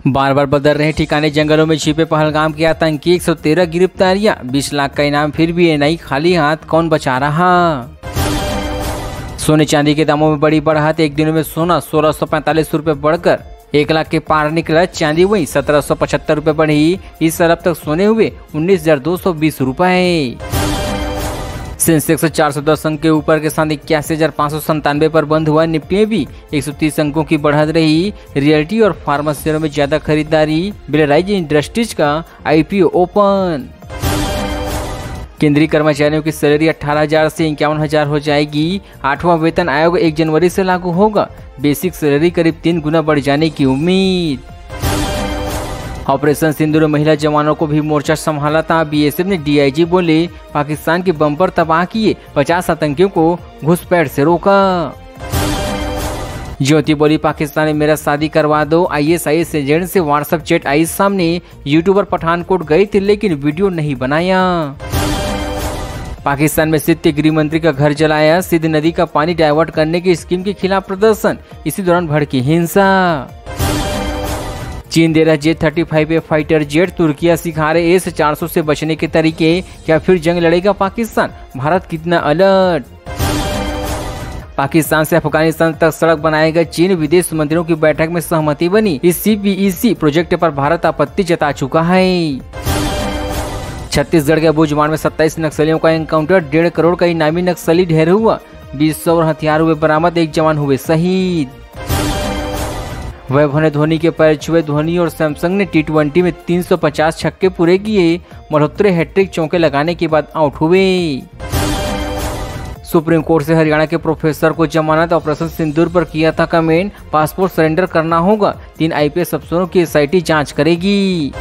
बार बार बदल रहे ठिकाने, जंगलों में छिपे पहलगाम के आतंकी, 113 गिरफ्तारियां, 20 लाख का इनाम, फिर भी एनआई खाली हाथ कौन बचा रहा। सोने चांदी के दामों में बड़ी बढ़त, एक दिन में सोना 1645 रुपए बढ़कर 1 लाख के पार निकला। चांदी वही 1775 रुपए बढ़ी। इस साल अब तक सोने हुए 19,220 रुपए। सेंसेक्स 410 अंक के ऊपर के साथ 81,597 पर बंद हुआ। निफ्टी में भी 130 अंकों की बढ़त रही। रियल्टी और फार्मा शेयरों में ज्यादा खरीदारी। बिलराइज इंडस्ट्रीज का आईपीओ ओपन। केंद्रीय कर्मचारियों की सैलरी 18,000 से 51,000 हो जाएगी। 8वां वेतन आयोग 1 जनवरी से लागू होगा। बेसिक सैलरी करीब 3 गुना बढ़ जाने की उम्मीद। ऑपरेशन सिंदूर में महिला जवानों को भी मोर्चा संभाला था। बीएसएफ ने डीआईजी बोले पाकिस्तान के बम्पर तबाह किए, 50 आतंकियों को घुसपैठ से रोका। ज्योति बोली पाकिस्तान में मेरा शादी करवा दो। आईएसआईएस एजेंट से व्हाट्सएप चैट आई सामने। यूट्यूबर पठानकोट गई थी लेकिन वीडियो नहीं बनाया। पाकिस्तान में सिद्ध गृह मंत्री का घर जलाया। सिद्ध नदी का पानी डाइवर्ट करने की स्कीम के खिलाफ प्रदर्शन, इसी दौरान भड़की हिंसा। चीन दे रहा J-35 फाइटर जेट, तुर्किया सिखा रहे S-400 से बचने के तरीके। क्या फिर जंग लड़ेगा पाकिस्तान? भारत कितना अलर्ट। पाकिस्तान से अफगानिस्तान तक सड़क बनाएगा चीन, विदेश मंत्रियों की बैठक में सहमति बनी। इस CPEC प्रोजेक्ट पर भारत आपत्ति जता चुका है। छत्तीसगढ़ के बुजवान में 27 नक्सलियों का एनकाउंटर, 1.5 करोड़ का इनामी नक्सली ढेर हुआ। 20 और हथियार हुए बरामद, 1 जवान हुए शहीद। वैभव ने धोनी के पैर छुए। धोनी और सैमसंग ने T20 में 350 छक्के पूरे किए। मल्होत्रा हैट्रिक चौके लगाने के बाद आउट हुए। सुप्रीम कोर्ट से हरियाणा के प्रोफेसर को जमानत, ऑपरेशन सिंदूर पर किया था कमेंट। पासपोर्ट सरेंडर करना होगा। 3 IPS अफसरों की SIT जांच करेगी।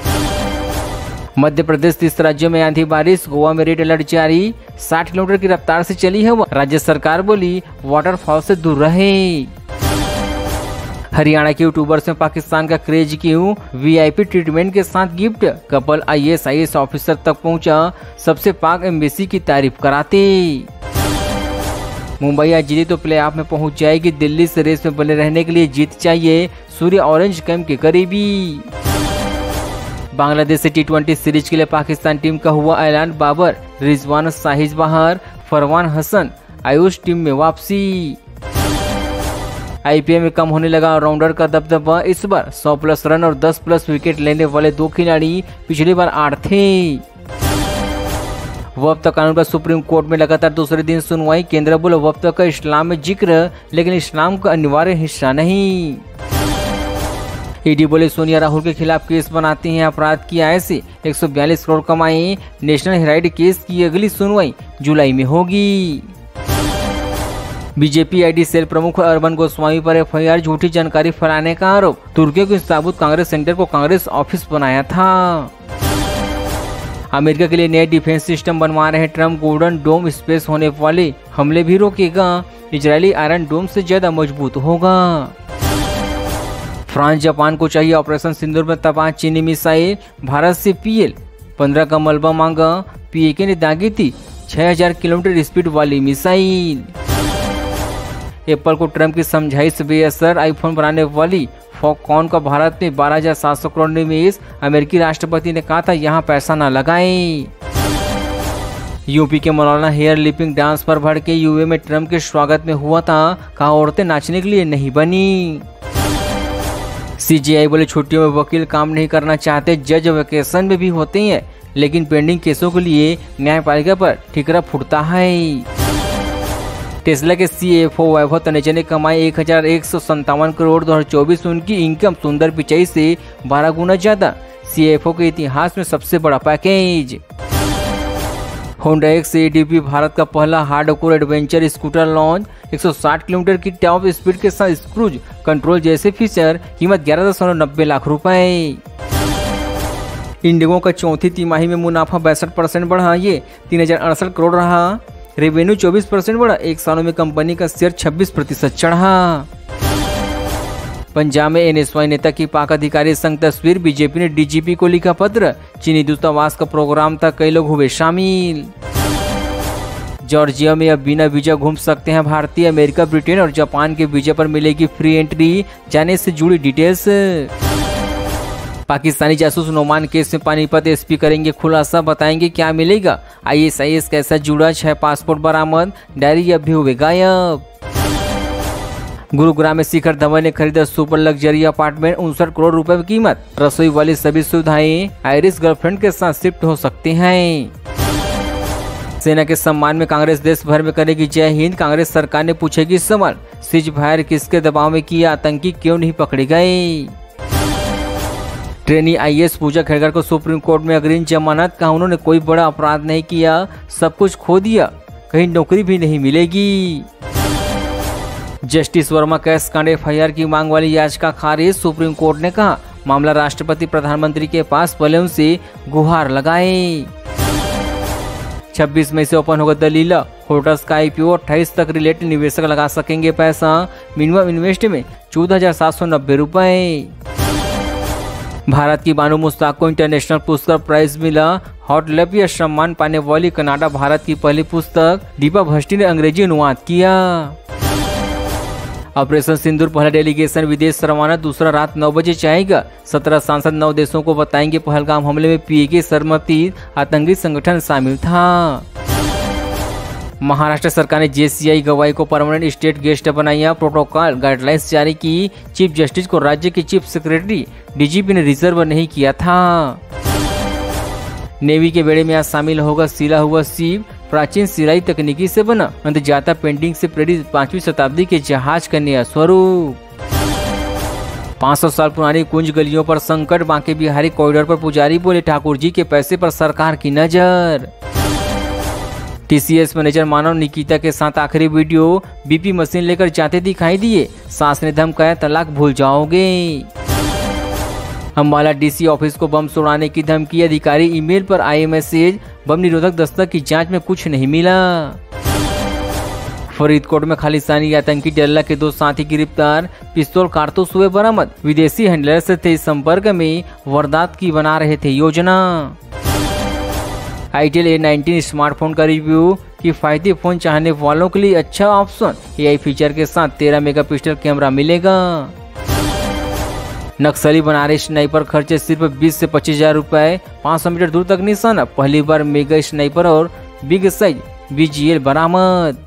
मध्य प्रदेश 30 राज्यों में आंधी बारिश, गोवा में रेड अलर्ट जारी। 60 किलोमीटर की रफ्तार से चली हवा। राज्य सरकार बोली वाटरफॉल से दूर रहे। हरियाणा के यूट्यूबर्स में पाकिस्तान का क्रेज क्यों? VIP ट्रीटमेंट के साथ गिफ्ट। कपल IAS ऑफिसर तक पहुंचा। सबसे पाक एम्बेसी की तारीफ कराते। मुंबई आज जीती तो प्ले ऑफ में पहुंच जाएगी। दिल्ली से रेस में बने रहने के लिए जीत चाहिए। सूर्य ऑरेंज कैंप के करीबी। बांग्लादेश से T20 सीरीज के लिए पाकिस्तान टीम का हुआ ऐलान। बाबर, रिजवान, साहिज बाहर, फरवान हसन, आयुष टीम में वापसी। IPL में कम होने लगा ऑलराउंडर का दबदबा। इस बार 100+ रन और 10+ विकेट लेने वाले 2 खिलाड़ी, पिछली बार 8 थे। वक्फ कानून पर सुप्रीम कोर्ट में लगातार दूसरे दिन सुनवाई। केंद्र बोले वक्फ का इस्लाम में जिक्र, लेकिन इस्लाम का अनिवार्य हिस्सा नहीं। ईडी बोले सोनिया राहुल के खिलाफ केस बनाती हैं अपराध किया ऐसे। 142 करोड़ कमाए। नेशनल हेराल्ड केस की अगली सुनवाई जुलाई में होगी। बीजेपी ID सेल प्रमुख अरविंद गोस्वामी पर FIR, झूठी जानकारी फैलाने का आरोप। तुर्कियों के साबुत कांग्रेस सेंटर को कांग्रेस ऑफिस बनाया था। अमेरिका के लिए नए डिफेंस सिस्टम बनवा रहे ट्रम्प। गोल्डन डोम स्पेस होने वाले हमले भी रोकेगा। इजरायली आयरन डोम से ज्यादा मजबूत होगा। फ्रांस जापान को चाहिए ऑपरेशन सिंदूर में तबाह चीनी मिसाइल। भारत से PL 15 का मलबा मांगा। PAK ने दागी थी 6000 किलोमीटर स्पीड वाली मिसाइल। एप्पल को ट्रम्प की समझाइश बेअसर। आईफोन बनाने वाली फॉक्सकॉन का भारत में 12,700 करोड़ निवेश। अमेरिकी राष्ट्रपति ने कहा था यहाँ पैसा न लगाएं। यूपी के मौलाना हेयर लिपिंग डांस पर भड़के। UAE में ट्रम्प के स्वागत में हुआ था, कहा औरतें नाचने के लिए नहीं बनी। CGI बोले छुट्टियों में वकील काम नहीं करना चाहते। जज वेकेशन में भी होते हैं, लेकिन पेंडिंग केसों के लिए न्यायपालिका पर ठिकरा फुटता है। टेस्ला के CFO वैभव तनेजा ने कमाई 1,157 करोड़। 2024 उनकी इनकम सुंदर पिचाई से 12 गुना ज्यादा। CFO के इतिहास में सबसे बड़ा package. Honda X ADP Bharat का पहला hardcore adventure scooter launch. 160 kilometre की टॉप स्पीड के साथ क्रूज कंट्रोल जैसे फीचर। कीमत 11.90 लाख रुपए। इंडिगो का चौथी तिमाही में मुनाफा 62% बढ़ा। ये 3,068 करोड़ रहा। रेवेन्यू 24% बढ़ा। 1 सालों में कंपनी का शेयर 26% चढ़ा। पंजाब में NSY नेता की पाक अधिकारी संग तस्वीर। बीजेपी ने DGP को लिखा पत्र। चीनी दूतावास का प्रोग्राम था, कई लोग हुए शामिल। जॉर्जिया में अब बिना वीजा घूम सकते हैं भारतीय। अमेरिका, ब्रिटेन और जापान के वीजा पर मिलेगी फ्री एंट्री। जाने से जुड़ी डिटेल्स। पाकिस्तानी जासूस नोमान केस में पानीपत एसपी करेंगे खुलासा, बताएंगे क्या मिलेगा। ISIS कैसा जुड़ा, 6 पासपोर्ट बरामद, डायरी अब भी हुए गायब। गुरुग्राम में शिखर धवन ने खरीदा सुपर लग्जरी अपार्टमेंट, 59 करोड़ रुपए की कीमत, रसोई वाली सभी सुविधाएं आयरिश गर्लफ्रेंड के साथ शिफ्ट हो सकती हैं। सेना के सम्मान में कांग्रेस देश भर में करेगी जय हिंद, कांग्रेस सरकार ने पूछेगी सवाल, सीज फायर किसके दबाव में किया, आतंकी क्यों नहीं पकड़े गए। ट्रेनी IAS पूजा खेड़कर को सुप्रीम कोर्ट में अग्रिम जमानत, कहा उन्होंने कोई बड़ा अपराध नहीं किया, सब कुछ खो दिया, कहीं नौकरी भी नहीं मिलेगी। जस्टिस वर्मा कैश कांड FIR की मांग वाली याचिका खारिज, सुप्रीम कोर्ट ने कहा मामला राष्ट्रपति प्रधानमंत्री के पास, पहले उनसे गुहार लगाए। 26 मई से ओपन होगा दलीला, होटल्स का IPO, 28 तक रिलेटेड निवेशक लगा सकेंगे पैसा, मिनिमम इन्वेस्ट में 14,790 रुपए। भारत की बानू मुश्ताक को इंटरनेशनल पुस्तक प्राइज मिला, हॉट लैपियर सम्मान पाने वाली कनाडा भारत की पहली पुस्तक, दीपा भट्टी ने अंग्रेजी अनुवाद किया। ऑपरेशन सिंदूर पहला डेलीगेशन विदेश रवाना, दूसरा रात 9 बजे जाएगा। 17 सांसद 9 देशों को बताएंगे पहलगाम हमले में PAK सरमती आतंकी संगठन शामिल था। महाराष्ट्र सरकार ने JCI गवाही को परमानेंट स्टेट गेस्ट बनाया, प्रोटोकॉल गाइडलाइंस जारी की, चीफ जस्टिस को राज्य के चीफ सेक्रेटरी DGP ने रिजर्व नहीं किया था। नेवी के बेड़े में आज शामिल होगा सिला हुआ शिप, प्राचीन सिलाई तकनीकी से बना, अंतजाता पेंटिंग से प्रेरित 5वीं शताब्दी के जहाज का नया स्वरूप। 500 साल पुरानी कुंज गलियों पर संकट, बांके बिहारी कॉरिडोर पर पुजारी बोले ठाकुर जी के पैसे पर सरकार की नजर। TCS मैनेजर मानव निकिता के साथ आखिरी वीडियो, BP मशीन लेकर जाते दिखाई दिए, सास ने धमकाया तलाक भूल जाओगे। अम्बाला DC ऑफिस को बम उड़ाने की धमकी, अधिकारी ईमेल पर आए मैसेज, बम निरोधक दस्ता की जांच में कुछ नहीं मिला। फरीदकोट में खालिस्तानी आतंकी डल्ला के 2 साथी गिरफ्तार, पिस्तौल कारतूस हुए बरामद, विदेशी हैंडलर से थे संपर्क में, वारदात की बना रहे थे योजना। itel A19 स्मार्टफोन का रिव्यू, किफायती फोन चाहने वालों के लिए अच्छा ऑप्शन, AI फीचर के साथ 13 मेगापिक्सल कैमरा मिलेगा। नक्सली बना रहे स्नाइपर, खर्चे सिर्फ 20 से 25,000 रुपए, 500 मीटर दूर तक निशाना, पहली बार मेगा स्नाइपर और बिग साइज BGL बरामद।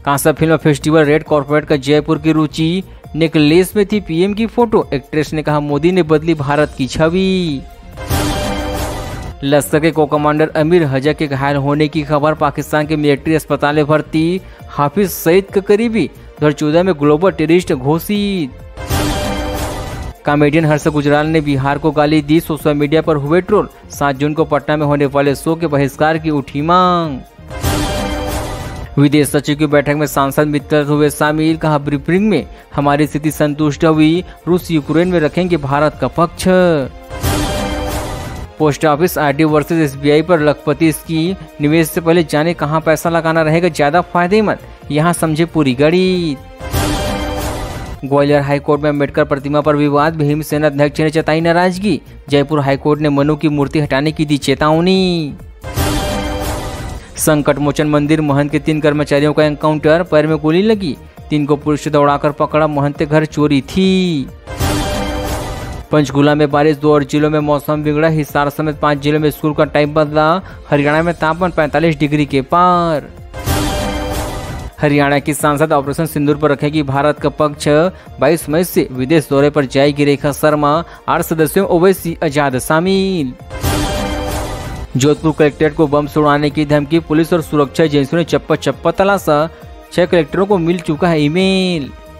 कांसा फिल्म फेस्टिवल रेड कॉर्पोरेट का जयपुर की रुचि, नेकलेस में थी PM की फोटो, एक्ट्रेस ने कहा मोदी ने बदली भारत की छवि। लश्कर के को कमांडर अमीर हजा के घायल होने की खबर, पाकिस्तान के मिलिट्री अस्पताल में भर्ती, हाफिज सईद का करीबी 2014 में ग्लोबल टेररिस्ट घोषित। कॉमेडियन हर्ष गुजराल ने बिहार को गाली दी, सोशल मीडिया पर हुए ट्रोल, 7 जून को पटना में होने वाले शो के बहिष्कार की उठी मांग। विदेश सचिव की बैठक में सांसद मित्र हुए शामिल, कहा ब्रीफिंग में हमारी स्थिति संतुष्ट हुई, रूस यूक्रेन में रखेंगे भारत का पक्ष। Post office RD versus SBI पर लखपति की, निवेश से पहले जाने कहां पैसा लगाना रहेगा ज्यादा फायदेमंद, यहां समझे पूरी गणित। ग्वालियर हाईकोर्ट में अम्बेडकर प्रतिमा पर विवाद, भीमसेन अध्यक्ष ने जताई नाराजगी, जयपुर हाईकोर्ट ने मनु की मूर्ति हटाने की दी चेतावनी। संकट मोचन मंदिर महंत के 3 कर्मचारियों का एनकाउंटर, पैर में गोली लगी, 3 को पुलिस से दौड़ाकर पकड़ा, महंत के घर चोरी थी। पंचकुला में बारिश, 2 और जिलों में मौसम बिगड़ा, हिसार समेत 5 जिलों में स्कूल का टाइम बदला, हरियाणा में तापमान 45 डिग्री के पार। हरियाणा की सांसद ऑपरेशन सिंदूर पर रखेगी भारत का पक्ष, 22 मई से विदेश दौरे पर जाएगी रेखा शर्मा, 8 सदस्यों ओवैसी आजाद शामिल। जोधपुर कलेक्ट्रेट को बम उड़ाने की धमकी, पुलिस और सुरक्षा एजेंसियों ने चप्पा तलाशा, 6 कलेक्टरों को मिल चुका है ईमेल।